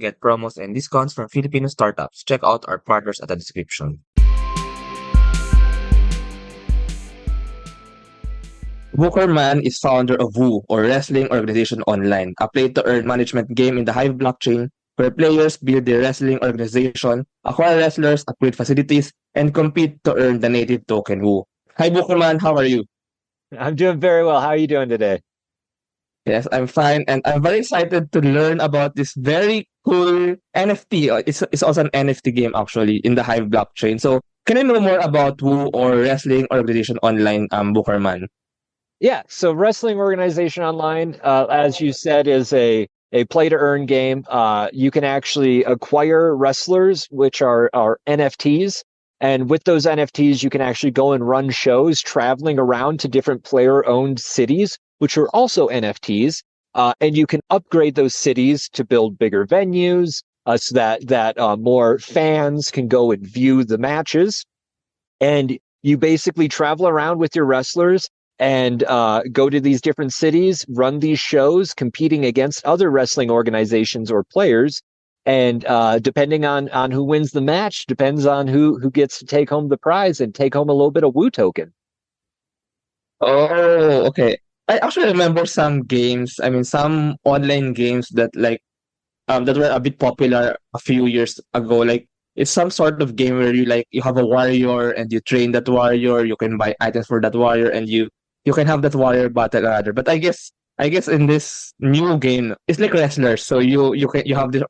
Get promos and discounts from Filipino startups. Check out our partners at the description. Bookerman is founder of Woo, or Wrestling Organization Online, a play-to-earn management game in the Hive Blockchain where players build their wrestling organization, acquire wrestlers, upgrade facilities, and compete to earn the native token Woo. Hi Bookerman, how are you? I'm doing very well. How are you doing today? Yes, I'm fine, and I'm very excited to learn about this very cool NFT. It's also an NFT game actually in the Hive blockchain. So, can I know more about Woo or Wrestling Organization Online, Bookerman? Yeah, so Wrestling Organization Online, as you said, is a play to earn game. You can actually acquire wrestlers, which are NFTs. And with those NFTs, you can actually go and run shows traveling around to different player owned cities, which are also NFTs. And you can upgrade those cities to build bigger venues so that more fans can go and view the matches. And you basically travel around with your wrestlers and go to these different cities, run these shows, competing against other wrestling organizations or players. And depending on who wins the match, depends on who gets to take home the prize and take home a little bit of Woo token. Oh, okay. I actually remember some games. I mean, some online games that that were a bit popular a few years ago. Like it's some sort of game where you have a warrior and you train that warrior. You can buy items for that warrior, and you can have that warrior battle another. But I guess in this new game, it's like wrestlers. So you have this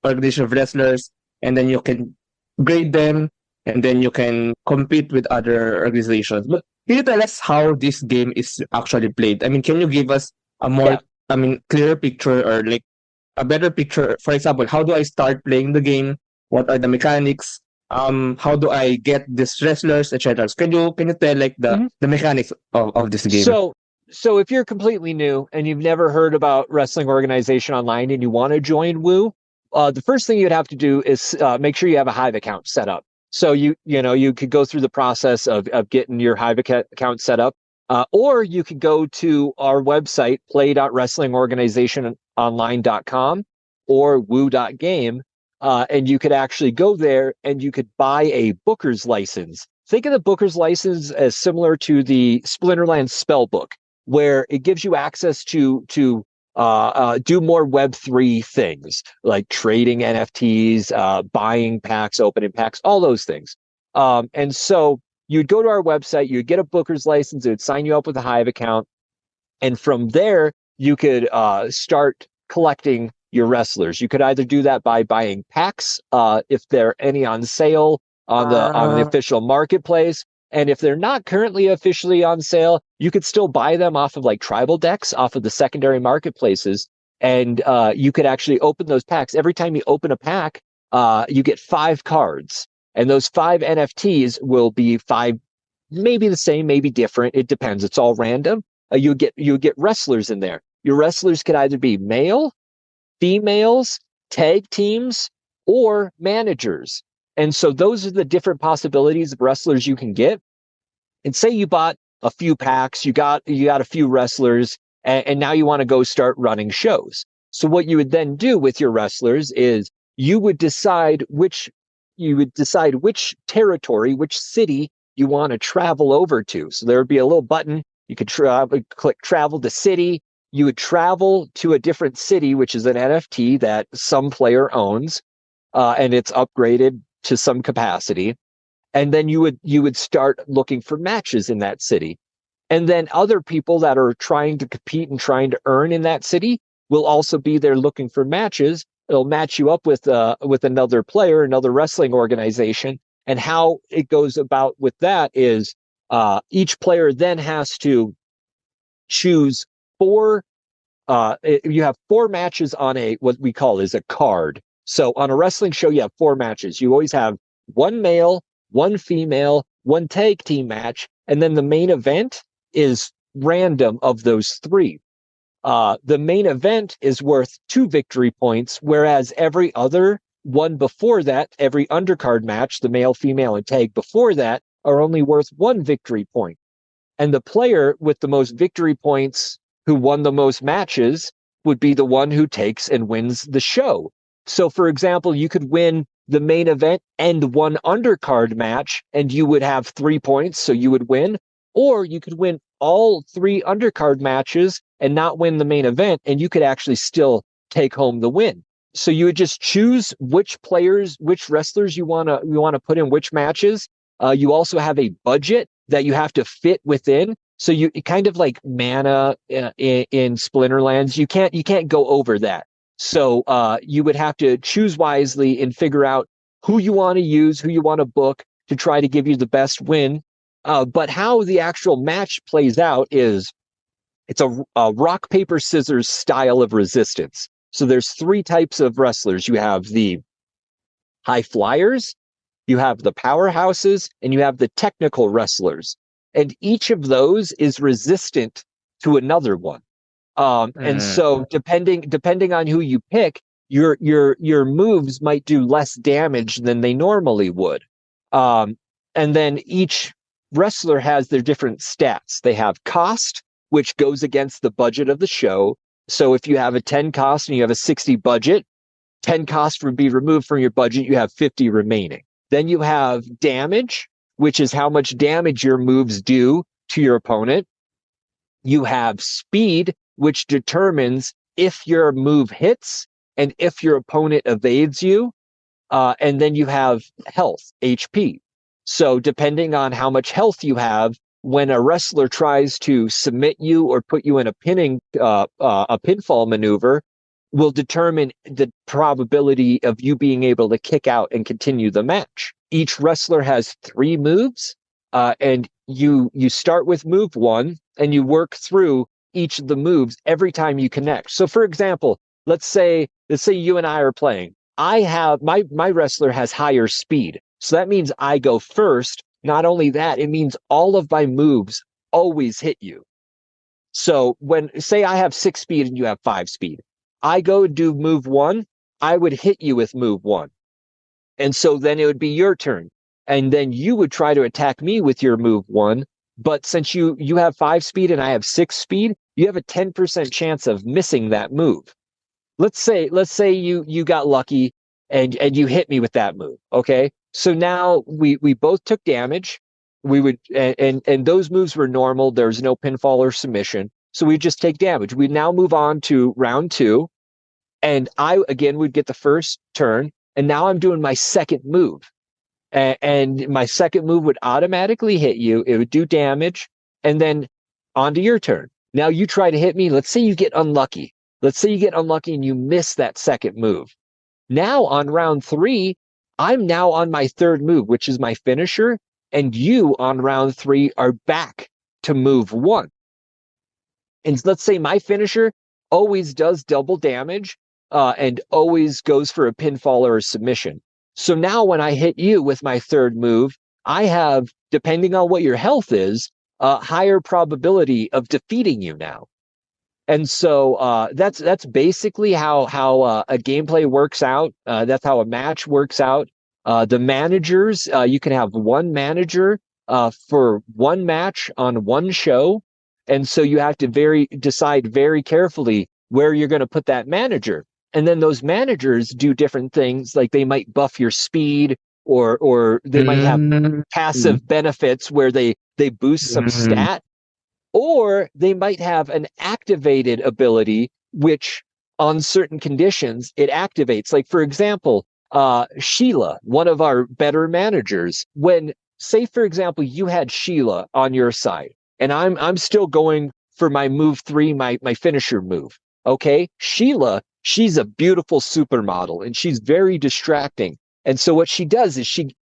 organization of wrestlers, and then you can grade them, and then you can compete with other organizations. But can you tell us how this game is actually played? I mean, can you give us a more, Yeah. I mean, clearer picture or like a better picture? For example, how do I start playing the game? What are the mechanics? How do I get these wrestlers, etc. So can you tell like Mhm. the mechanics of this game? So so if you're completely new and you've never heard about Wrestling Organization Online and you want to join Woo, the first thing you'd have to do is make sure you have a Hive account set up. So you could go through the process of getting your Hive account set up, or you could go to our website play.wrestlingorganizationonline.com or woo.game, and you could actually go there and you could buy a Booker's license. Think of the Booker's license as similar to the Splinterland spell book, where it gives you access to do more Web3 things like trading NFTs, buying packs, opening packs, all those things. And so you'd go to our website, you'd get a Booker's license, it would sign you up with a Hive account, and from there you could start collecting your wrestlers. You could either do that by buying packs if there are any on sale on the Uh, official marketplace. And if they're not currently officially on sale, you could still buy them off of like tribal decks off of the secondary marketplaces. And you could actually open those packs. Every time you open a pack, you get 5 cards. And those 5 NFTs will be 5, maybe the same, maybe different. It depends. It's all random. You get wrestlers in there. Your wrestlers could either be male, females, tag teams, or managers. And so those are the different possibilities of wrestlers you can get. And say you bought a few packs, you got a few wrestlers, and now you want to go start running shows. So what you would then do with your wrestlers is you would decide which territory, which city you want to travel over to. So there would be a little button. You could click travel to city. You would travel to a different city, which is an NFT that some player owns, and it's upgraded to some capacity. And then you would start looking for matches in that city. And then other people that are trying to compete and trying to earn in that city will also be there looking for matches. It'll match you up with another player, another wrestling organization. And how it goes about with that is each player then has to choose four. You have 4 matches on a what we call is a card. So on a wrestling show, you have 4 matches. You always have one male, one female, one tag team match, and then the main event is random of those three. The main event is worth 2 victory points, whereas every other one before that, every undercard match, the male, female, and tag before that, are only worth 1 victory point. And the player with the most victory points who won the most matches would be the one who takes and wins the show. So, for example, you could win the main event and one undercard match, and you would have 3 points, so you would win. Or you could win all 3 undercard matches and not win the main event, and you could actually still take home the win. So you would just choose which players, which wrestlers you wanna put in which matches. You also have a budget that you have to fit within. So you kind of like mana in Splinterlands. You can't go over that. So you would have to choose wisely and figure out who you want to use, who you want to book to try to give you the best win. But how the actual match plays out is it's a rock, paper, scissors style of resistance. So there's 3 types of wrestlers. You have the high flyers, you have the powerhouses, and you have the technical wrestlers. And each of those is resistant to another one. And so depending on who you pick, your moves might do less damage than they normally would. And then each wrestler has their different stats. They have cost, which goes against the budget of the show. So if you have a 10 cost and you have a 60 budget, 10 cost would be removed from your budget. You have 50 remaining. Then you have damage, which is how much damage your moves do to your opponent. You have speed, which determines if your move hits and if your opponent evades you. And then you have health, HP. So depending on how much health you have, when a wrestler tries to submit you or put you in a pinfall maneuver, will determine the probability of you being able to kick out and continue the match. Each wrestler has 3 moves, and you start with move 1 and you work through each of the moves every time you connect. So for example, let's say you and I are playing. I have my wrestler has higher speed. So that means I go first. Not only that, it means all of my moves always hit you. So when say I have 6 speed and you have 5 speed, I go do move 1, I would hit you with move 1. And so then it would be your turn. And then you would try to attack me with your move 1. But since you have 5 speed and I have 6 speed, you have a 10% chance of missing that move. Let's say you got lucky and you hit me with that move. Okay. So now we both took damage. We would and those moves were normal. There's no pinfall or submission. So we just take damage. We now move on to round 2. And I again would get the first turn. And now I'm doing my second move. And my second move would automatically hit you. It would do damage. And then on to your turn. Now you try to hit me. Let's say you get unlucky. Let's say you get unlucky and you miss that second move. Now on round 3, I'm now on my third move, which is my finisher. And you on round 3 are back to move 1. And let's say my finisher always does double damage and always goes for a pinfall or a submission. So now when I hit you with my third move, I have, depending on what your health is, a higher probability of defeating you now. And so that's basically how a gameplay works out. That's how a match works out. The managers, you can have one manager for one match on one show. And so you have to decide very carefully where you're going to put that manager. And then those managers do different things, like they might buff your speed or they might have passive benefits where they boost some stat, or they might have an activated ability, which on certain conditions it activates. Like, for example, Sheila, one of our better managers, when, say, for example, you had Sheila on your side, and I'm still going for my move 3, my finisher move. Okay, Sheila, she's a beautiful supermodel and she's very distracting. And so what she does is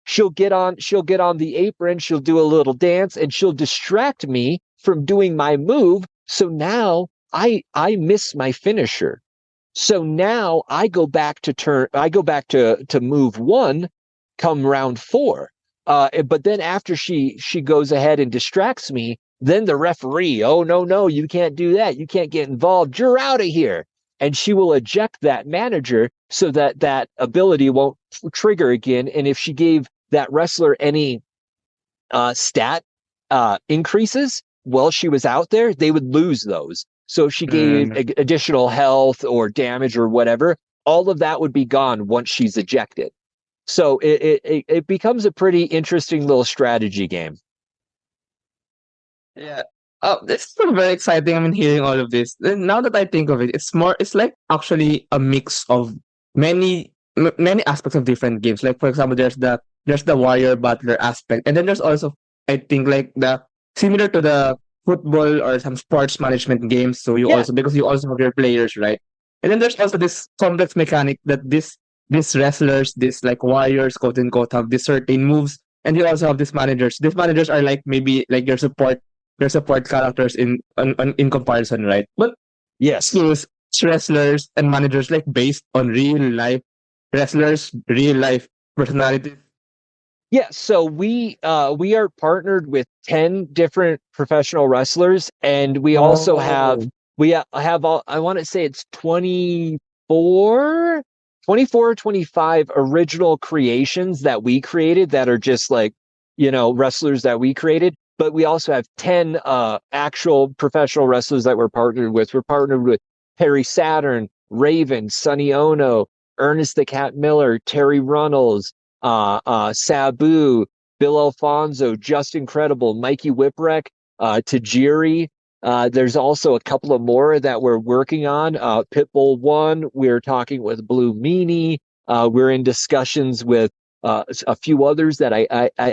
she'll get on the apron, she'll do a little dance, and she'll distract me from doing my move. So now I miss my finisher. So now I go back to move 1 come round 4. But then after she goes ahead and distracts me, then the referee, oh, no, you can't do that. You can't get involved. You're out of here. And she will eject that manager so that ability won't trigger again. And if she gave that wrestler any stat increases while she was out there, they would lose those. So if she gave additional health or damage or whatever, all of that would be gone once she's ejected. So it becomes a pretty interesting little strategy game. Yeah. Oh, this is very exciting. I mean, hearing all of this. Then now that I think of it, it's like actually a mix of many aspects of different games. Like for example, there's the warrior battler aspect, and then there's also I think like the similar to the football or some sports management games. So you Yeah. also because you also have your players, right? And then there's also this complex mechanic that these wrestlers, these like warriors, quote unquote, have these certain moves, and you also have these managers. These managers are like maybe like your support characters in comparison, right? But Yes. skills, wrestlers, and managers like based on real life wrestlers, real life personalities. Yeah, so we are partnered with 10 different professional wrestlers, and we also have Oh, have all, I want to say it's 24, 24 or 25 original creations that we created that are just like, wrestlers that we created, but we also have 10 actual professional wrestlers that we're partnered with. We're partnered with Perry Saturn, Raven, Sonny Ono, Ernest the Cat Miller, Terry Runnels, Sabu, Bill Alfonso, Just Incredible, Mikey Whipwreck, Tajiri. There's also a couple of more that we're working on. Pitbull One, we're talking with Blue Meanie. We're in discussions with a few others that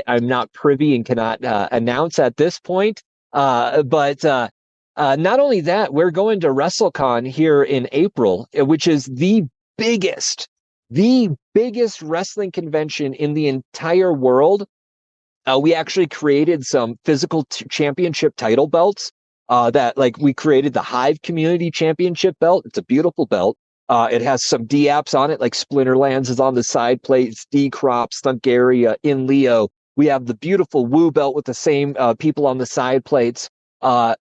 I'm not privy and cannot announce at this point. But not only that, we're going to WrestleCon here in April, which is biggest the biggest wrestling convention in the entire world. We actually created some physical championship title belts. That like we created the Hive Community Championship belt. It's a beautiful belt. It has some D-apps on it, like Splinterlands is on the side plates, D-Crop, Stungaria, In Leo. We have the beautiful Woo belt with the same people on the side plates.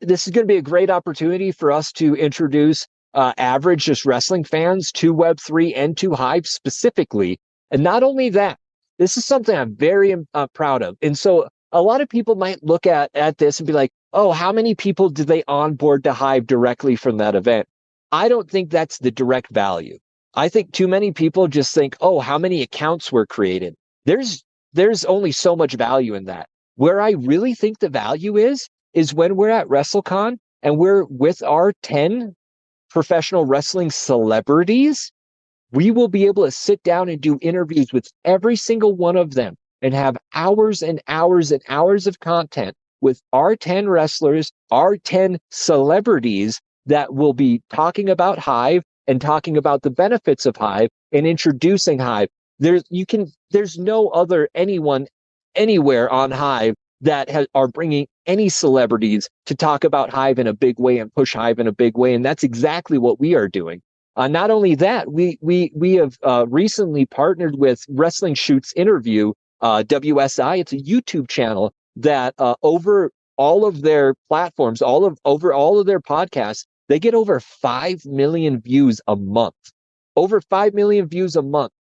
This is going to be a great opportunity for us to introduce average just wrestling fans to Web3 and to Hive specifically. And not only that, this is something I'm very proud of. And so a lot of people might look at this and be like, oh, how many people did they onboard to Hive directly from that event? I don't think that's the direct value. I think too many people just think, oh, how many accounts were created? There's only so much value in that. Where I really think the value is when we're at WrestleCon and we're with our 10 professional wrestling celebrities, we will be able to sit down and do interviews with every single one of them and have hours and hours and hours of content with our 10 wrestlers, our 10 celebrities that will be talking about Hive and talking about the benefits of Hive and introducing Hive. There's no other anyone anywhere on Hive that are bringing any celebrities to talk about Hive in a big way and push Hive in a big way. And that's exactly what we are doing. Not only that, we have recently partnered with Wrestling Shoots Interview, WSI. It's a YouTube channel that over all of their platforms, over all of their podcasts, they get over 5 million views a month. Over 5 million views a month.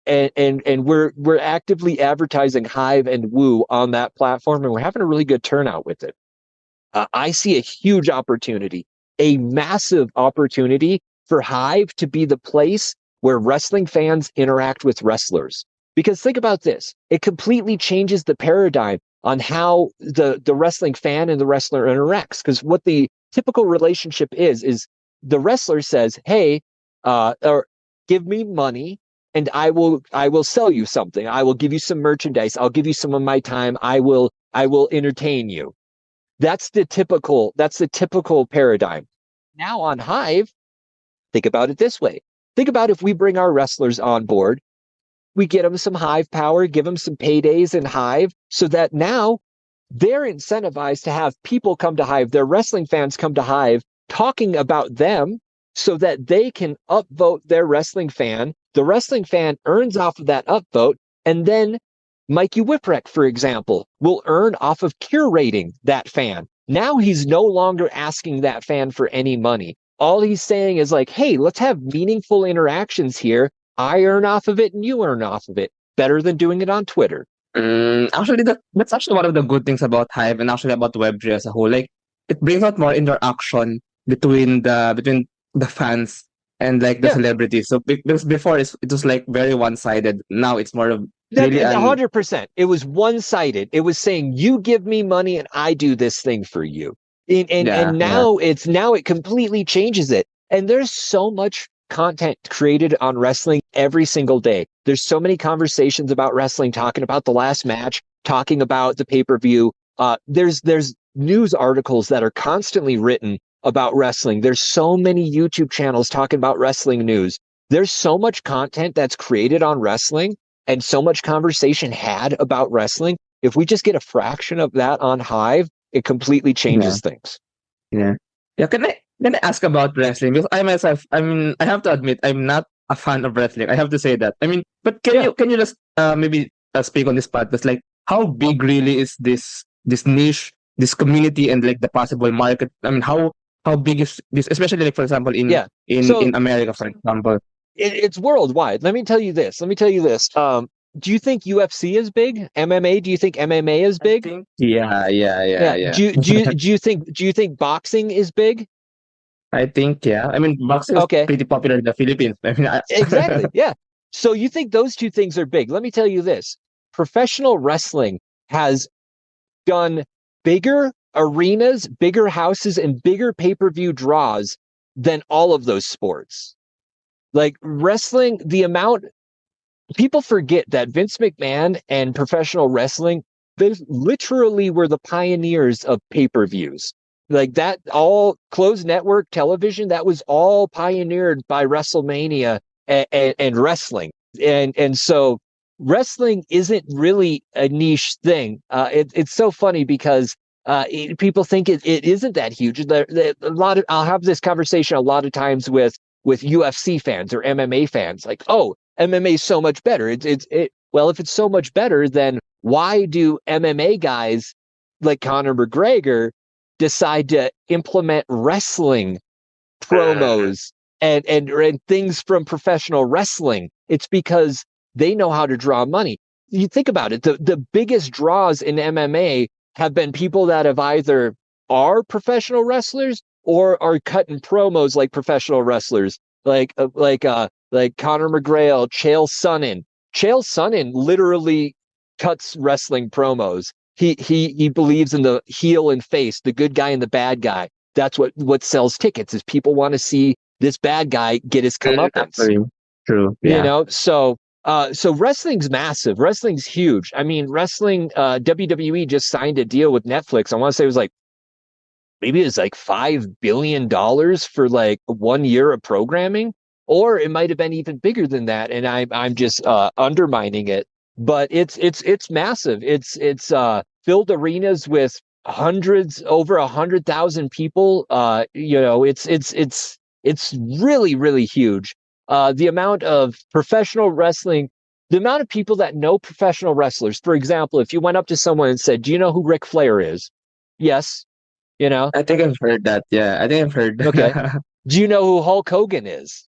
And we're actively advertising Hive and Woo on that platform, and we're having a really good turnout with it. I see a huge opportunity, a massive opportunity for Hive to be the place where wrestling fans interact with wrestlers. Because think about this, it completely changes the paradigm on how the wrestling fan and the wrestler interacts. Because what the typical relationship is the wrestler says, hey, or give me money and I will sell you something. I will give you some merchandise. I'll give you some of my time. I will entertain you. That's the typical paradigm. Now on Hive, think about it this way. Think about if we bring our wrestlers on board, we get them some Hive power, give them some paydays in Hive, so that now they're incentivized to have people come to Hive, their wrestling fans come to Hive, talking about them so that they can upvote their wrestling fan. The wrestling fan earns off of that upvote, and then Mikey Whipwreck, for example, will earn off of curating that fan. Now he's no longer asking that fan for any money. All he's saying is like, hey, let's have meaningful interactions here. I earn off of it and you earn off of it. Better than doing it on Twitter. Actually, that's actually one of the good things about Hive and actually about Web3 as a whole. Like, it brings out more interaction between the fans and like the Yeah. celebrities. So because before it was like very one-sided. Now it's more of That really an 100%. It was one-sided. It was saying you give me money and I do this thing for you. yeah, And yeah, now it completely changes it. And there's so much content created on wrestling every single day. There's so many conversations about wrestling, talking about the last match, talking about the pay-per-view. There's news articles that are constantly written about wrestling. There's so many YouTube channels talking about wrestling news. There's so much content that's created on wrestling and so much conversation had about wrestling. If we just get a fraction of that on Hive, it completely yeah, changes things. yeah. Yeah, can I ask about wrestling? Because I myself, I mean, I have to admit, I'm not a fan of wrestling. I have to say that. I mean, but can Yeah. you just maybe speak on this part? That's like how big really is this niche, this community, and like the possible market? I mean, how big is this? Especially like for example Yeah. in So America, for example. it's worldwide. Let me tell you this. Do you think UFC is big? MMA? Do you think MMA is I big? think. Yeah, yeah, yeah, Yeah. yeah. Do you think boxing is big? I think yeah. I mean, boxing is Okay. pretty popular in the Philippines. I mean, Exactly. Yeah. So you think those two things are big. Let me tell you this. Professional wrestling has done bigger arenas, bigger houses, and bigger pay-per-view draws than all of those sports. Like wrestling, the amount people forget that Vince McMahon and professional wrestling, they literally were the pioneers of pay-per-views. Like that, all closed network television, that was all pioneered by WrestleMania and wrestling. And so wrestling isn't really a niche thing. It's so funny because people think it isn't that huge. I'll have this conversation a lot of times with UFC fans or MMA fans, like, oh, MMA is so much better. Well, if it's so much better, then why do MMA guys like Conor McGregor decide to implement wrestling promos and things from professional wrestling? It's because they know how to draw money. You think about it, the biggest draws in MMA have been people that have either are professional wrestlers or are cutting promos like professional wrestlers, like Conor McGregor, Chael Sonnen. Chael Sonnen literally cuts wrestling promos. He believes in the heel and face, the good guy and the bad guy. That's what sells tickets is people want to see this bad guy get his comeuppance. Actually, true. You Yeah. know, so wrestling's massive. Wrestling's huge. I mean, wrestling. WWE just signed a deal with Netflix. I want to say it was like maybe it's like $5 billion for like 1 year of programming, or it might have been even bigger than that. And I'm just undermining it. But it's massive. It's filled arenas with hundreds over 100,000 people. It's really really huge. The amount of professional wrestling, the amount of people that know professional wrestlers. For example, if you went up to someone and said, "Do you know who Ric Flair is?" Yes, you know. I think I've heard that. Yeah, I think I've heard. Okay. Do you know who Hulk Hogan is?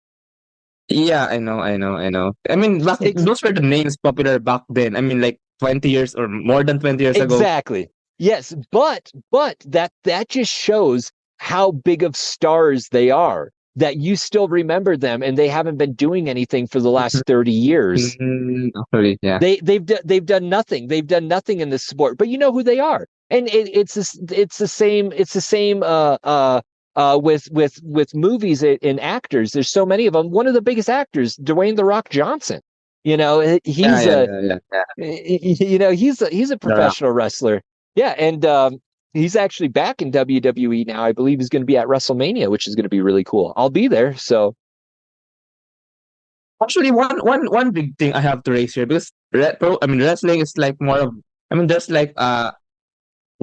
Yeah, I know, I know, I know. I mean, Ex- those were the names popular back then. I mean, like 20 years or more than 20 years ago. exactly. Yes, but that just shows how big of stars they are. That you still remember them, and they haven't been doing anything for the last 30 years. Actually, yeah. They've done nothing. They've done nothing in this sport, but you know who they are. And it's the same with movies and actors. There's so many of them. One of the biggest actors, Dwayne the Rock Johnson. You know, Yeah, he's yeah, a yeah, yeah, yeah. he's a The Rock. professional wrestler. Yeah, and he's actually back in WWE now. I believe he's going to be at WrestleMania, which is going to be really cool. I'll be there. So Actually, one big thing I have to raise here because I mean, wrestling is like more of. I mean, there's like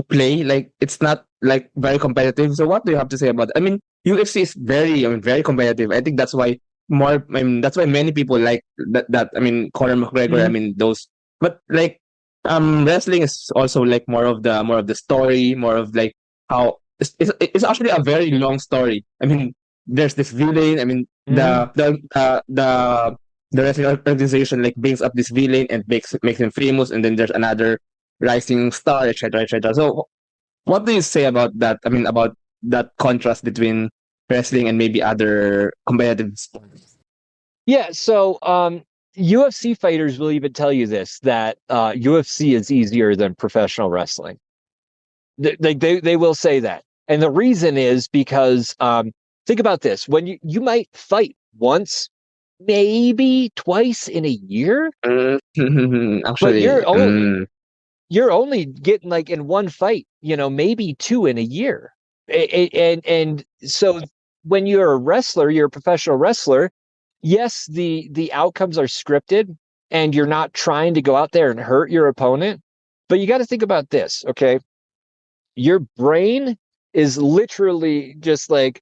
play like it's not like very competitive. So what do you have to say about it? I mean, UFC is very competitive. I think that's why more. I mean, that's why many people like that. I mean, Conor McGregor. I mhm. mean, those. But like, wrestling is also like more of the story, more of like how it's actually a very long story. I mean, there's this villain. I mean, Mhm. the wrestling organization like brings up this villain and makes him famous, and then there's another rising star, etc., etc. So, what do you say about that? I mean, about that contrast between wrestling and maybe other competitive sports? Yeah, so UFC fighters will even tell you this, that UFC is easier than professional wrestling. They will say that. And the reason is because think about this. When you might fight once, maybe twice in a year, but Actually, you're only getting like in one fight, maybe two in a year. And so when you're a wrestler, you're a professional wrestler, yes, the outcomes are scripted and you're not trying to go out there and hurt your opponent. But you got to think about this, okay? Your brain is literally just like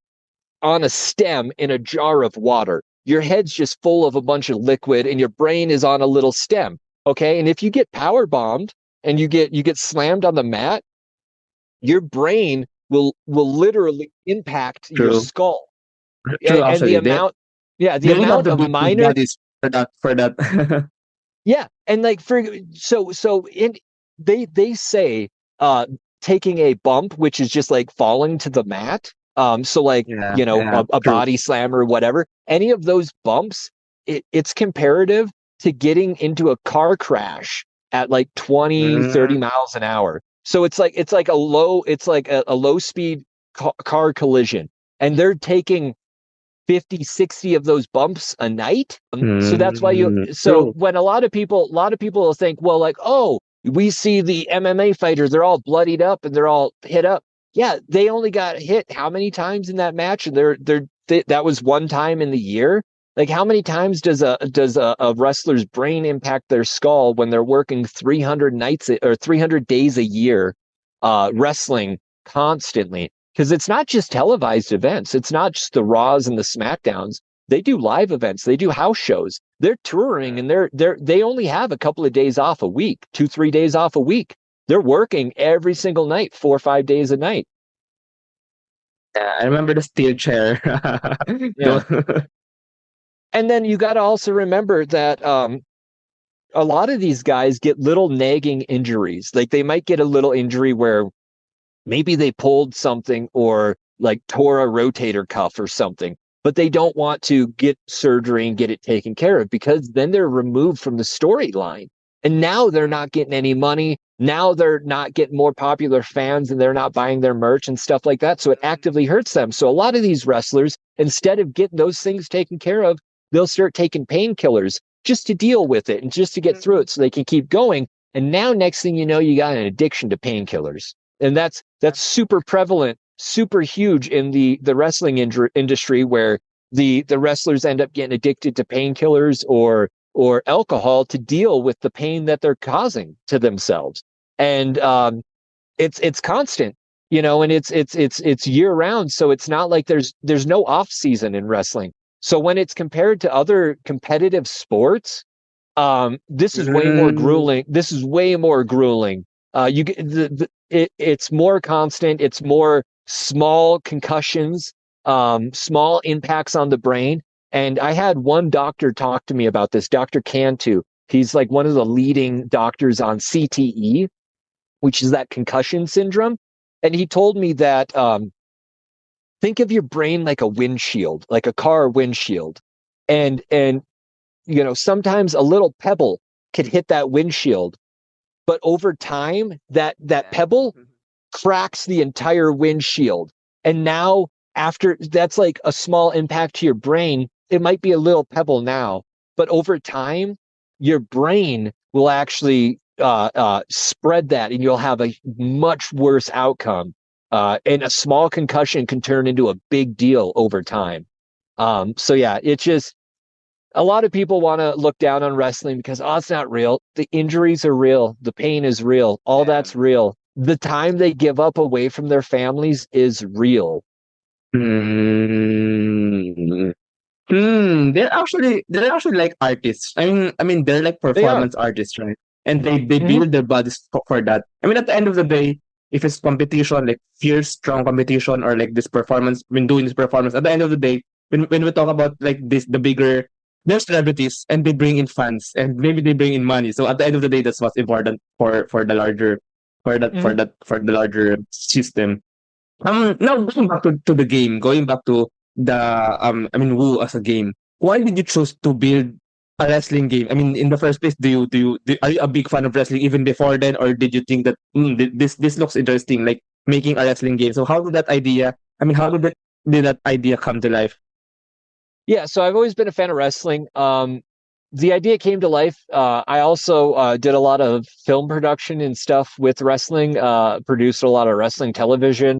on a stem in a jar of water. Your head's just full of a bunch of liquid and your brain is on a little stem. Okay. And if you get power bombed and you get slammed on the mat, your brain will literally impact your true. skull. True, And the actually. amount, yeah, the They really have amount to of beat their minor, bodies for that. yeah. And like they say taking a bump, which is just like falling to the mat. So like, Yeah, yeah, a true. body slam or whatever, any of those bumps, it's comparative to getting into a car crash at like 20, Mm, 30 miles an hour. So it's like a low speed car collision. And they're taking 50, 60 of those bumps a night. So that's why so true. when a lot of people will think, well, like, oh, we see the MMA fighters, they're all bloodied up and they're all hit up. Yeah, they only got hit how many times in that match? And that was one time in the year. Like, how many times does a wrestler's brain impact their skull when they're working 300 nights or 300 days a year, wrestling constantly? Because it's not just televised events. It's not just the Raws and the SmackDowns. They do live events. They do house shows. They're touring and they only have a couple of days off a week, 2-3 days off a week. They're working every single night, 4 or 5 days a night. Yeah, I remember the steel chair. Yeah. Don't- And then you got to also remember that a lot of these guys get little nagging injuries. Like they might get a little injury where maybe they pulled something or like tore a rotator cuff or something, but they don't want to get surgery and get it taken care of because then they're removed from the storyline. And now they're not getting any money. Now they're not getting more popular fans and they're not buying their merch and stuff like that. So it actively hurts them. So a lot of these wrestlers, instead of getting those things taken care of, they'll start taking painkillers just to deal with it and just to get through it so they can keep going. And now, next thing you know, you got an addiction to painkillers. And that's super prevalent, super huge in the wrestling industry, where the wrestlers end up getting addicted to painkillers or alcohol to deal with the pain that they're causing to themselves. And it's constant, and it's year round. So it's not like there's no off season in wrestling. So when it's compared to other competitive sports, this is way more Mm, grueling. This is way more grueling. You get it's more constant. It's more small concussions, small impacts on the brain. And I had one doctor talk to me about this, Dr. Cantu. He's like one of the leading doctors on CTE, which is that concussion syndrome. And he told me that think of your brain like a windshield, like a car windshield. And sometimes a little pebble could hit that windshield, but over time that yeah. pebble cracks the entire windshield. And now, after that's like a small impact to your brain, it might be a little pebble now, but over time your brain will actually spread that and you'll have a much worse outcome. And a small concussion can turn into a big deal over time. So yeah, it's just a lot of people want to look down on wrestling because, oh, it's not real. The injuries are real. The pain is real. All Yeah. that's real. The time they give up away from their families is real. Mm. They're actually like artists. I mean they're like They are. performance artists, right? And they Hmm. build their bodies for that. I mean, at the end of the day, if it's competition, like fierce, strong competition, or like this performance, when doing this performance, at the end of the day, when we talk about like this, the bigger, they're celebrities and they bring in fans and maybe they bring in money. So at the end of the day, that's what's important for the larger Hmm. for the larger system. Now going back to the game, going back to the Wu as a game. Why did you choose to build a wrestling game? I mean, in the first place, are you a big fan of wrestling even before then, or did you think that this looks interesting, like making a wrestling game? So how did that idea? I mean, how did that idea come to life? Yeah, so I've always been a fan of wrestling. The idea came to life. I also did a lot of film production and stuff with wrestling, produced a lot of wrestling television,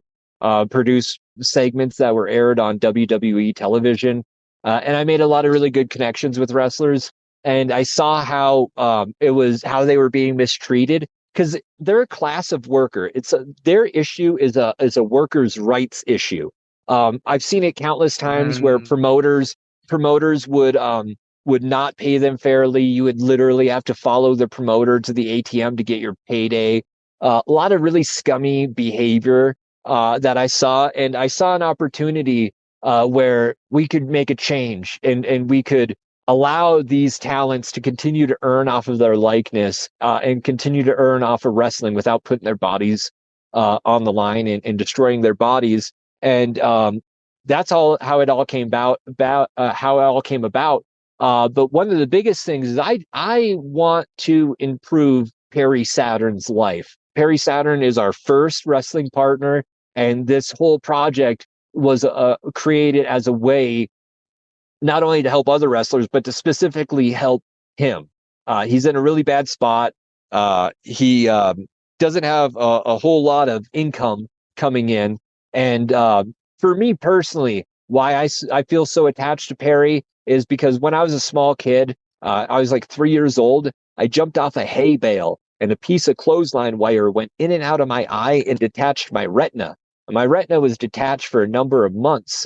produced segments that were aired on WWE television. And I made a lot of really good connections with wrestlers. And I saw how how they were being mistreated because they're a class of worker. Their issue is a workers' rights issue. I've seen it countless times where Mm, promoters would not pay them fairly. You would literally have to follow the promoter to the ATM to get your payday. A lot of really scummy behavior that I saw, and I saw an opportunity where we could make a change and we could allow these talents to continue to earn off of their likeness and continue to earn off of wrestling without putting their bodies on the line and destroying their bodies. And that's all how it all came about how it all came about. But one of the biggest things is I want to improve Perry Saturn's life. Perry Saturn is our first wrestling partner, and this whole project was created as a way not only to help other wrestlers, but to specifically help him. He's in a really bad spot. He doesn't have a whole lot of income coming in. And for me personally, why I feel so attached to Perry is because when I was a small kid, I was like 3 years old. I jumped off a hay bale and a piece of clothesline wire went in and out of my eye and detached my retina. My retina was detached for a number of months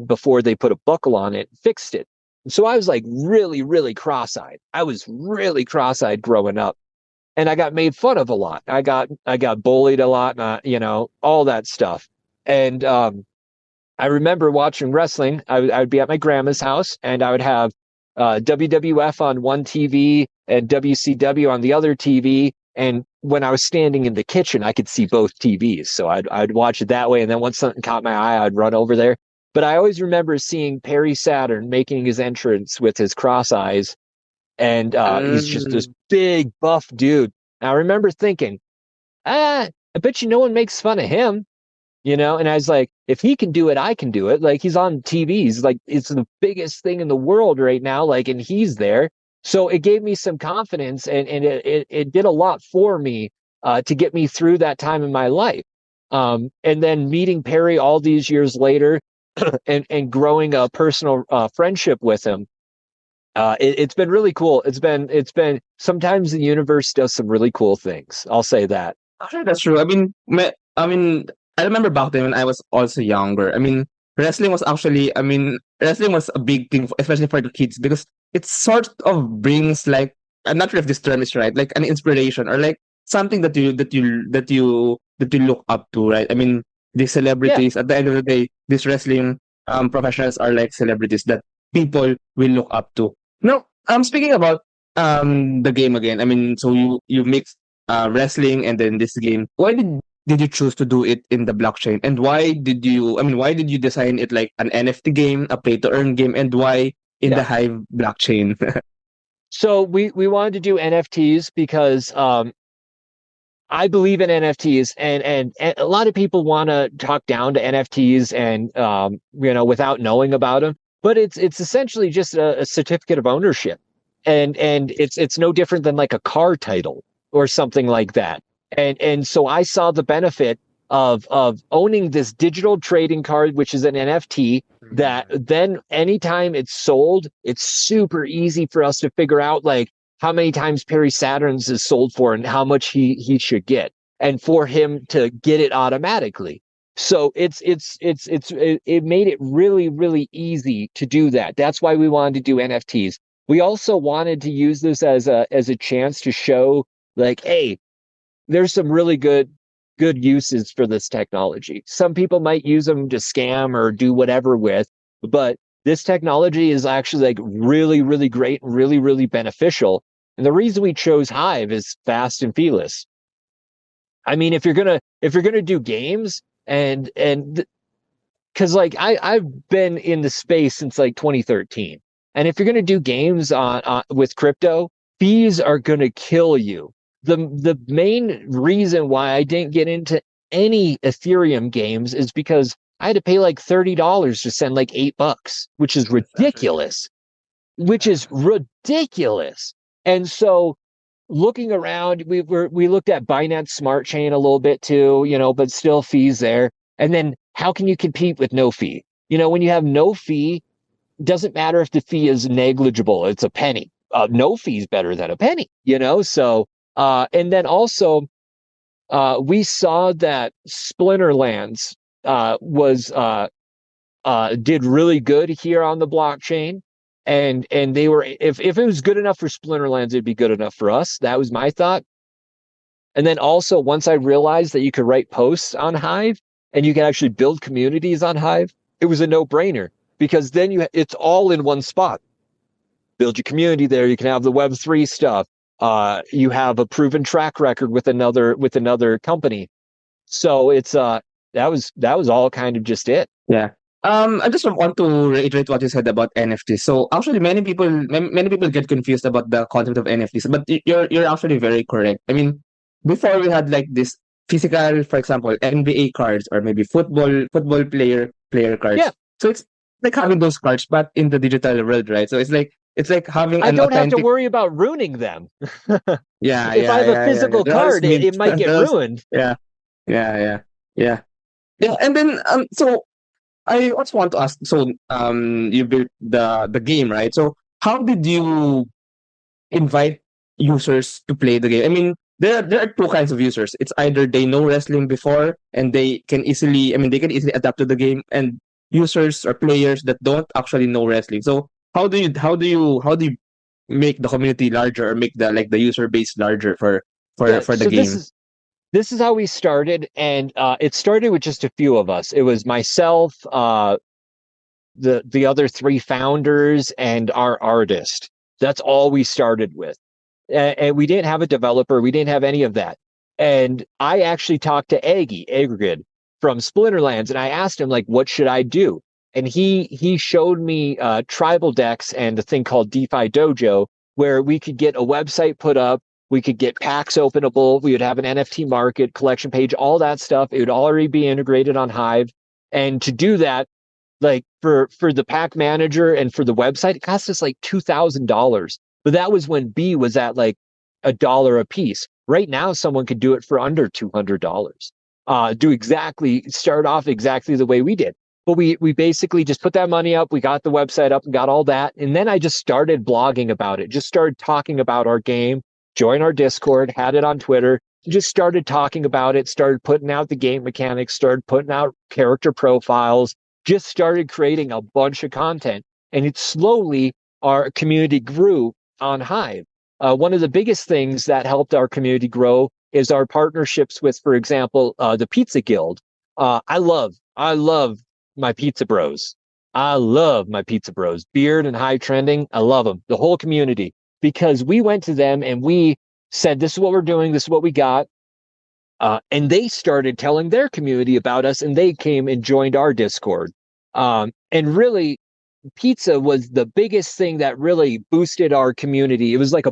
before they put a buckle on it and fixed it. So I was like really, really cross-eyed. I was really cross-eyed growing up, and I got made fun of a lot. I got bullied a lot, all that stuff. And I remember watching wrestling. I would be at my grandma's house, and I would have WWF on one TV and WCW on the other TV. And when I was standing in the kitchen, I could see both TVs. So I'd watch it that way. And then once something caught my eye, I'd run over there. But I always remember seeing Perry Saturn making his entrance with his cross eyes. And he's just this mm, big, buff dude. And I remember thinking, I bet you no one makes fun of him. And I was like, if he can do it, I can do it. Like, he's on TV. He's like, it's the biggest thing in the world right now. Like, and he's there. So it gave me some confidence, and it did a lot for me to get me through that time in my life. And then meeting Perry all these years later and growing a personal friendship with him. It's been really cool. It's been sometimes the universe does some really cool things. I'll say that. actually, that's true. I remember back then when I was also younger. Wrestling was a big thing, especially for the kids, because it sort of brings like, I'm not sure if this term is right, like an inspiration or like something that you look up to, right? I mean, these Yeah, celebrities at the end of the day, these wrestling professionals are like celebrities that people will look up to. No, speaking about the game again. I mean, so you mix wrestling and then this game. Why did you choose to do it in the blockchain? And why did you design it like an NFT game, a pay to earn game, and why in the yeah. Hive blockchain? So we wanted to do NFTs because I believe in NFTs, and a lot of people want to talk down to NFTs and without knowing about them. But it's essentially just a certificate of ownership, and it's no different than like a car title or something like that. And so I saw the benefit of owning this digital trading card, which is an NFT. That then anytime it's sold, it's super easy for us to figure out like how many times Perry Saturn's is sold for and how much he should get, and for him to get it automatically. So it made it really, really easy to do that. That's why we wanted to do NFTs. We also wanted to use this as a chance to show like, hey, there's some really good uses for this technology. Some people might use them to scam or do whatever with, but this technology is actually like really, really great and really, really beneficial. And the reason we chose Hive is fast and fearless. I mean, if you're gonna do games and because like I've been in the space since like 2013, and if you're going to do games on with crypto, fees are going to kill you. The main reason why I didn't get into any Ethereum games is because I had to pay like $30 to send like $8, which is ridiculous. Which is ridiculous. And so looking around, we looked at Binance Smart Chain a little bit too, but still fees there. And then how can you compete with no fee? When you have no fee, doesn't matter if the fee is negligible, it's a penny. No fee is better than a penny, So and then also we saw that Splinterlands was did really good here on the blockchain. And they were, if it was good enough for Splinterlands, it'd be good enough for us. That was my thought. And then also, once I realized that you could write posts on Hive and you can actually build communities on Hive, it was a no-brainer, because then it's all in one spot. Build your community there. You can have the Web3 stuff. You have a proven track record with another company. So it's that was all kind of just it. Yeah. I just want to reiterate what you said about NFTs. So actually, many people get confused about the concept of NFTs, but you're actually very correct. I mean, before we had like this physical, for example, NBA cards or maybe football player cards. Yeah. So it's like having those cards, but in the digital world, right? So it's like having I an don't have to authentic. worry about ruining them. Yeah, If I have a physical card, it might get ruined. Yeah, yeah. Yeah, and then so I also want to ask. So you built the game, right? So how did you invite users to play the game? I mean, there are two kinds of users. It's either they know wrestling before and they can easily, adapt to the game, and users or players that don't actually know wrestling. So how do you make the community larger, or make the user base larger for the So this game? is this is how we started, and it started with just a few of us. It was myself, the other three founders, and our artist. That's all we started with, and we didn't have a developer. We didn't have any of that. And I actually talked to Agrid from Splinterlands, and I asked him like, "What should I do?" And he showed me tribal decks and a thing called DeFi Dojo, where we could get a website put up. We could get packs openable. We would have an NFT market, collection page, all that stuff. It would already be integrated on Hive. And to do that, like for the pack manager and for the website, it cost us like $2,000. But that was when B was at like $1 a piece. Right now, someone could do it for under $200. Start off exactly the way we did. But we basically just put that money up. We got the website up and got all that. And then I just started blogging about it, just started talking about our game, joined our Discord, had it on Twitter, just started talking about it, started putting out the game mechanics, started putting out character profiles, just started creating a bunch of content. And it slowly, our community grew on Hive. One of the biggest things that helped our community grow is our partnerships with, for example, the Pizza Guild. I love my pizza bros. I love my pizza bros. Beard and High Trending, I love them. The whole community. Because we went to them and we said, this is what we're doing, this is what we got. And they started telling their community about us, and they came and joined our Discord. And really, pizza was the biggest thing that really boosted our community. It was like a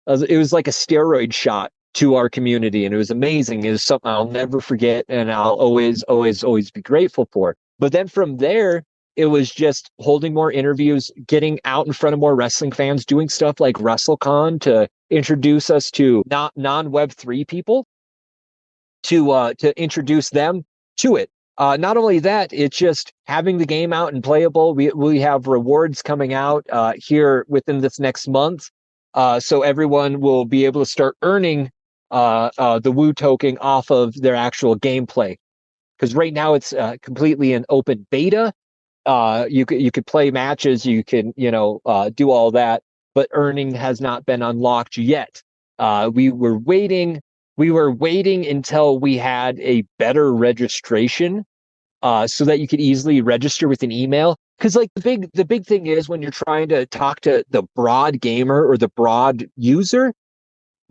steroid shot to our community, and it was amazing. It was something I'll never forget, and I'll always be grateful for. But then from there, it was just holding more interviews, getting out in front of more wrestling fans, doing stuff like WrestleCon to introduce us to non-Web3 people, to introduce them to it. Not only that, it's just having the game out and playable. We have rewards coming out here within this next month, so everyone will be able to start earning the Woo token off of their actual gameplay. Because right now it's completely an open beta. You could play matches, you can do all that, but earning has not been unlocked yet. We were waiting until we had a better registration, so that you could easily register with an email. Because like the big thing is, when you're trying to talk to the broad gamer or the broad user,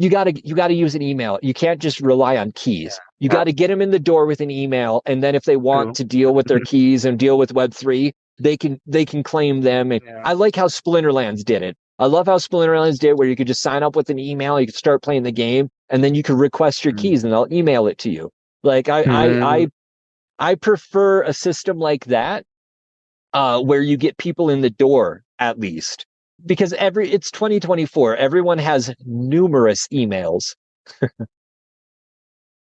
you gotta use an email. You can't just rely on keys. You Yeah, got to get them in the door with an email, and then if they want true. to deal with their keys and deal with Web3, they can claim them. And Yeah. I like how Splinterlands did it. I love how Splinterlands did, where you could just sign up with an email, you could start playing the game, and then you can request your Mm. keys, and they'll email it to you. Like Mm. I prefer a system like that, where you get people in the door at least, because it's 2024. Everyone has numerous emails.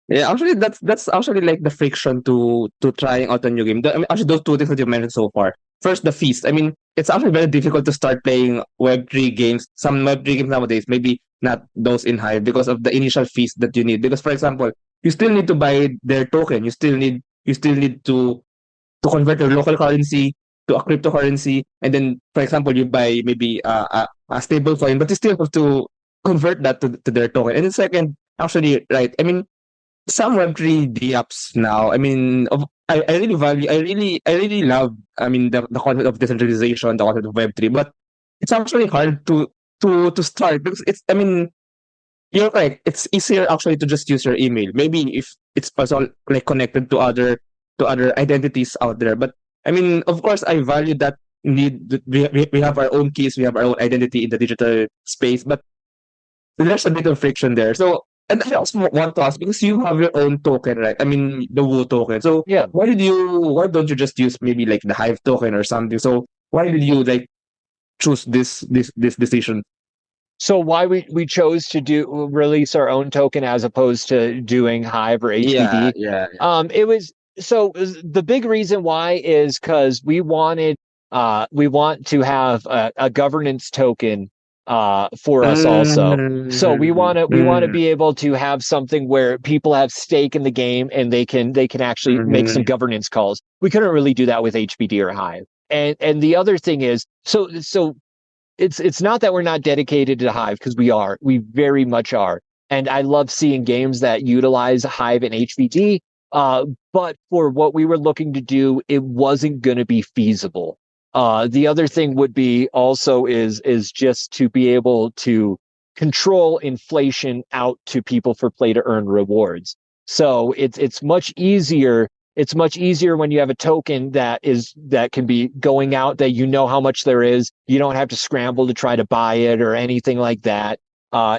Yeah, actually, that's actually like the friction to trying out a new game. I mean, actually, those two things that you mentioned so far. First, the fees. I mean, it's actually very difficult to start playing Web3 games. Some Web3 games nowadays, maybe not those in Hive, because of the initial fees that you need. Because, for example, you still need to buy their token. You still need to convert your local currency to a cryptocurrency, and then, for example, you buy maybe a stable coin, but you still have to convert that to their token. And then second, actually, right? I mean, some Web3 apps now. I mean, I really value. I really love. I mean, the concept of decentralization, the concept of Web3, but it's actually hard to start because it's. I mean, you're right. It's easier actually to just use your email. Maybe if it's also like connected to other identities out there. But I mean, of course, I value that need. We have our own keys. We have our own identity in the digital space. But there's a bit of friction there. So, and I also want to ask because you have your own token, right? I mean, the Woo token. So, Yeah. why don't you just use maybe like the Hive token or something? So, why did you like choose this decision? So why we chose to do release our own token as opposed to doing Hive or Yeah, HBD? yeah, It was the big reason why is because we want to have a governance token for yeah. us also. So we want to Mm, be able to have something where people have stake in the game and they can actually make some mm, governance calls. We couldn't really do that with HBD or Hive. And the other thing is so it's not that we're not dedicated to Hive, because we very much are, and I love seeing games that utilize Hive and HVD. But for what we were looking to do, it wasn't going to be feasible. The other thing would be also is just to be able to control inflation out to people for play to earn rewards. So it's much easier when you have a token that can be going out, that you know how much there is. You don't have to scramble to try to buy it or anything like that.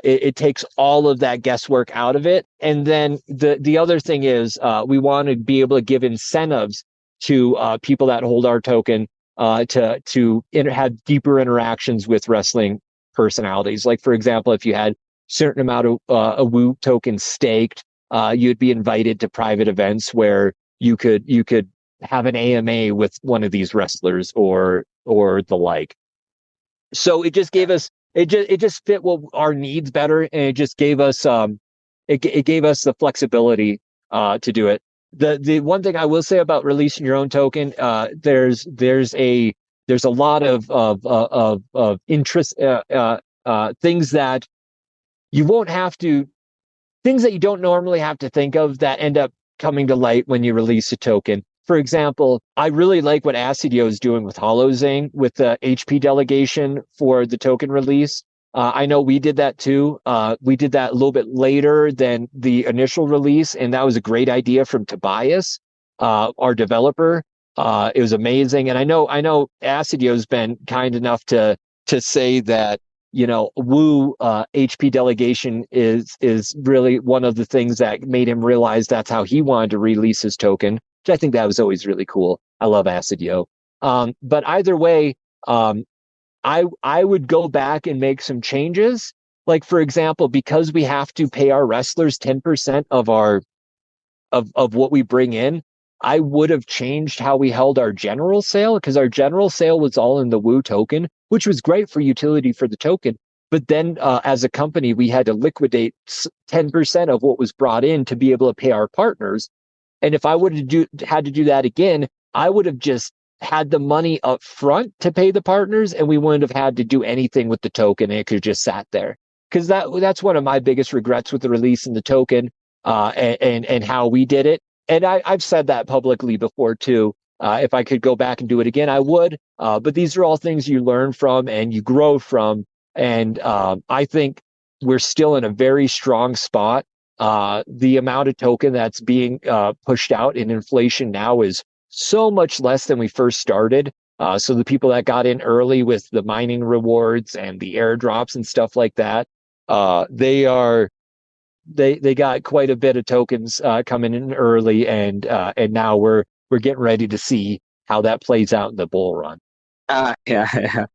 It takes all of that guesswork out of it. And then the other thing is, we want to be able to give incentives to people that hold our token, to have deeper interactions with wrestling personalities. Like, for example, if you had certain amount of a Woo token staked, you'd be invited to private events where you could have an AMA with one of these wrestlers or the like. So it just gave us it just fit what our needs better, and it just gave us it gave us the flexibility to do it. The one thing I will say about releasing your own token, there's a lot of interest, things that you won't have to things that you don't normally have to think of that end up coming to light when you release a token. For example, I really like what Acidio is doing with HoloZang with the HP delegation for the token release. I know we did that too. We did that a little bit later than the initial release, and that was a great idea from Tobias, our developer. It was amazing, and I know Acidio's been kind enough to say that, Woo HP delegation is really one of the things that made him realize that's how he wanted to release his token, which I think that was always really cool. I love Acidio. But either way, I would go back and make some changes. Like, for example, because we have to pay our wrestlers 10% of what we bring in, I would have changed how we held our general sale, because our general sale was all in the Woo token, which was great for utility for the token. But then, as a company, we had to liquidate 10% of what was brought in to be able to pay our partners. And if I would have had to do that again, I would have just had the money up front to pay the partners, and we wouldn't have had to do anything with the token. And it could have just sat there. Because that's one of my biggest regrets with the release in the token, and how we did it. And I've said that publicly before too. If I could go back and do it again, I would. But these are all things you learn from and you grow from. And I think we're still in a very strong spot. The amount of token that's being pushed out in inflation now is so much less than we first started. So the people that got in early with the mining rewards and the airdrops and stuff like that, they got quite a bit of tokens coming in early, and now we're getting ready to see how that plays out in the bull run. Yeah, yeah.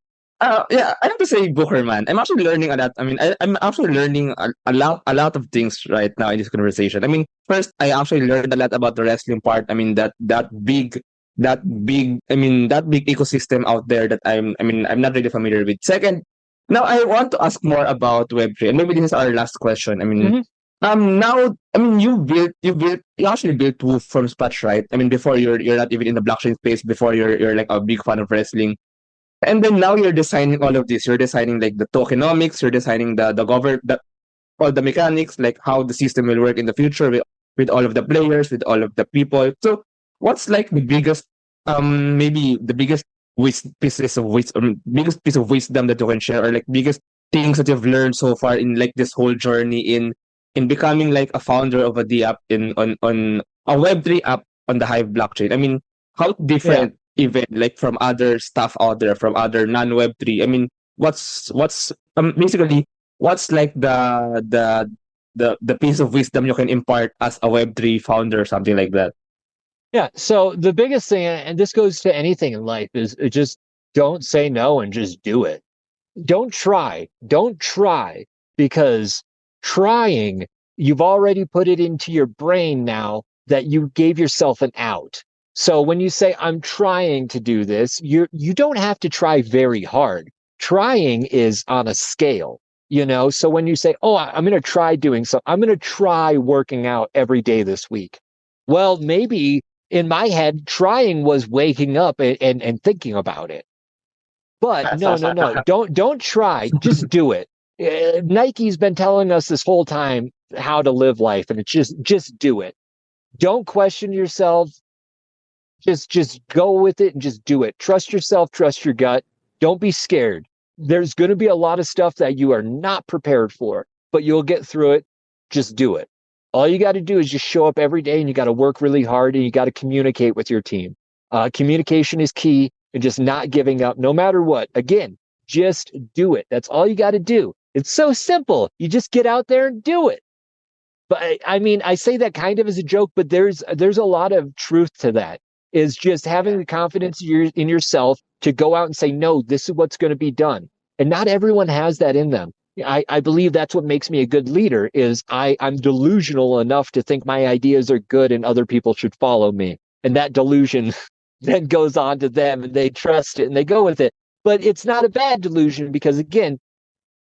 Yeah, I have to say, Booker, man, I'm actually learning a lot. I mean, I'm actually learning a lot of things right now in this conversation. I mean, first, I actually learned a lot about the wrestling part. I mean, that big ecosystem out there that I'm not really familiar with. Second, now I want to ask more about Web3, and maybe this is our last question. I mean, Mhm. now, I mean, you actually built Woo from scratch, right? I mean, before you're not even in the blockchain space, before you're like a big fan of wrestling. And then now you're designing all of this. You're designing like the tokenomics. You're designing all the mechanics, like how the system will work in the future with all of the players, with all of the people. So, what's like the biggest, maybe the biggest biggest piece of wisdom that you can share, or like biggest things that you've learned so far in like this whole journey in becoming like a founder of a D app in on a Web3 app on the Hive blockchain. I mean, how Yeah. different even like from other stuff out there, from other non Web3. I mean, what's basically what's like the piece of wisdom you can impart as a Web3 founder or something like that? Yeah. So the biggest thing, and this goes to anything in life, is just don't say no and just do it. Don't try, because trying, you've already put it into your brain now that you gave yourself an out. So when you say I'm trying to do this, you don't have to try very hard. Trying is on a scale, so when you say, oh, I'm going to try doing so, I'm going to try working out every day this week, well, maybe in my head trying was waking up and thinking about it. But no. Don't try. Just do it. Nike's been telling us this whole time how to live life, and it's just do it. Don't question yourself. Just go with it and just do it. Trust yourself, trust your gut. Don't be scared. There's going to be a lot of stuff that you are not prepared for, but you'll get through it. Just do it. All you got to do is just show up every day, and you got to work really hard, and you got to communicate with your team. Communication is key, and just not giving up no matter what. Again, just do it. That's all you got to do. It's so simple. You just get out there and do it. But I mean, I say that kind of as a joke, but there's a lot of truth to that. Is just having the confidence in yourself to go out and say, no, this is what's going to be done. And not everyone has that in them. I believe that's what makes me a good leader. Is I'm delusional enough to think my ideas are good and other people should follow me. And that delusion then goes on to them, and they trust it and they go with it. But it's not a bad delusion, because again,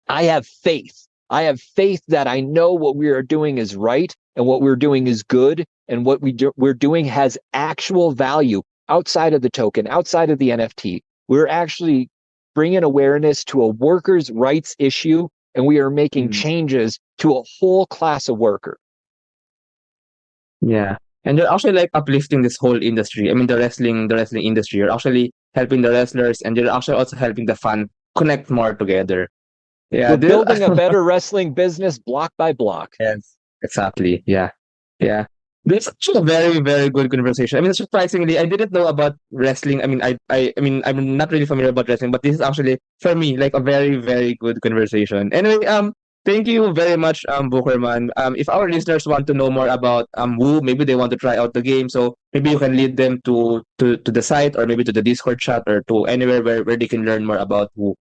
I have faith. I have faith that I know what we are doing is right, and what we're doing is good, and what we're doing has actual value outside of the token, outside of the NFT. We're actually bringing awareness to a workers' rights issue, and we are making Mm, changes to a whole class of worker. yeah. And you're actually like uplifting this whole industry. I mean, the wrestling industry. You're actually helping the wrestlers, and you're actually also helping the fan connect more together. Yeah, We're building a better wrestling business block by block. yes, exactly. Yeah, yeah. This is actually a very, very good conversation. I mean, surprisingly, I didn't know about wrestling. I mean, I mean, I'm not really familiar about wrestling, but this is actually for me like a very, very good conversation. Anyway, thank you very much, Bookerman. If our listeners want to know more about Woo, maybe they want to try out the game, so maybe you can lead them to the site, or maybe to the Discord chat, or to anywhere where they can learn more about Woo.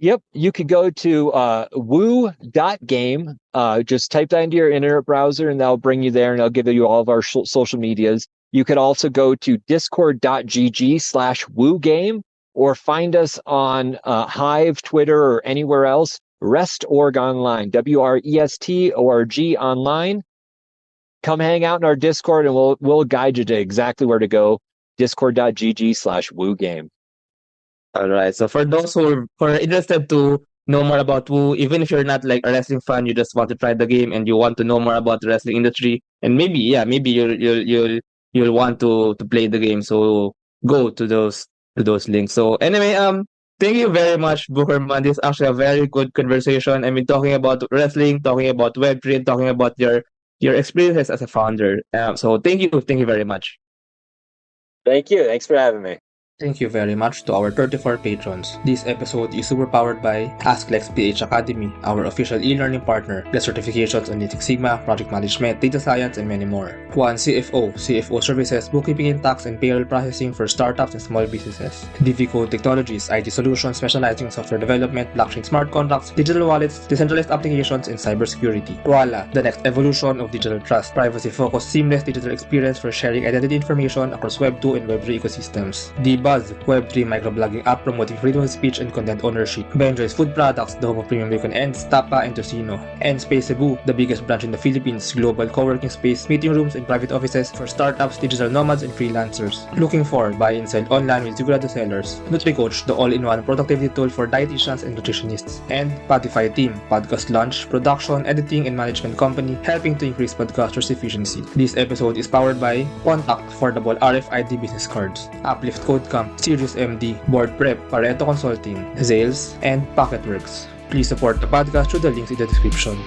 Yep, you could go to woo.game. Just type that into your internet browser, and that'll bring you there, and I'll give you all of our social medias. You could also go to discord.gg/woogame, or find us on Hive, Twitter, or anywhere else. Rest.org online, WRESTORG online. Come hang out in our Discord, and we'll guide you to exactly where to go. Discord.gg/woogame. All right. So for those who are interested to know more about Woo, even if you're not like a wrestling fan, you just want to try the game and you want to know more about the wrestling industry, and maybe yeah, maybe you'll want to play the game. So go to those links. So anyway, Thank you very much, Bookerman. This is actually a very good conversation. I mean, talking about wrestling, talking about Web3, talking about your experiences as a founder. So thank you very much. Thank you. Thanks for having me. Thank you very much to our 34 patrons. This episode is super powered by AskLex PH Academy, our official e-learning partner. Get certifications on Lean Six Sigma, project management, data science, and many more. One CFO services, bookkeeping and tax and payroll processing for startups and small businesses. DV Code Technologies, IT solutions specializing in software development, blockchain smart contracts, digital wallets, decentralized applications, and cybersecurity. Voila, the next evolution of digital trust. Privacy-focused, seamless digital experience for sharing identity information across Web 2 and Web 3 ecosystems. Buzz, Web3 microblogging app promoting freedom of speech and content ownership. Benjoy's Food Products, the home of premium bacon ends, Tapa and Tocino. And Space Cebu, the biggest branch in the Philippines, global co-working space, meeting rooms, and private offices for startups, digital nomads, and freelancers. Looking for buy and sell online with Sigurado sellers. NutriCoach, the all-in-one productivity tool for dietitians and nutritionists. And Spotify Team, podcast launch, production, editing, and management company, helping to increase podcasters' efficiency. This episode is powered by Contact, affordable RFID business cards, Uplift Code Sirius MD, Board Prep, Pareto Consulting, Zales, and Pocketworks. Please support the podcast through the links in the description.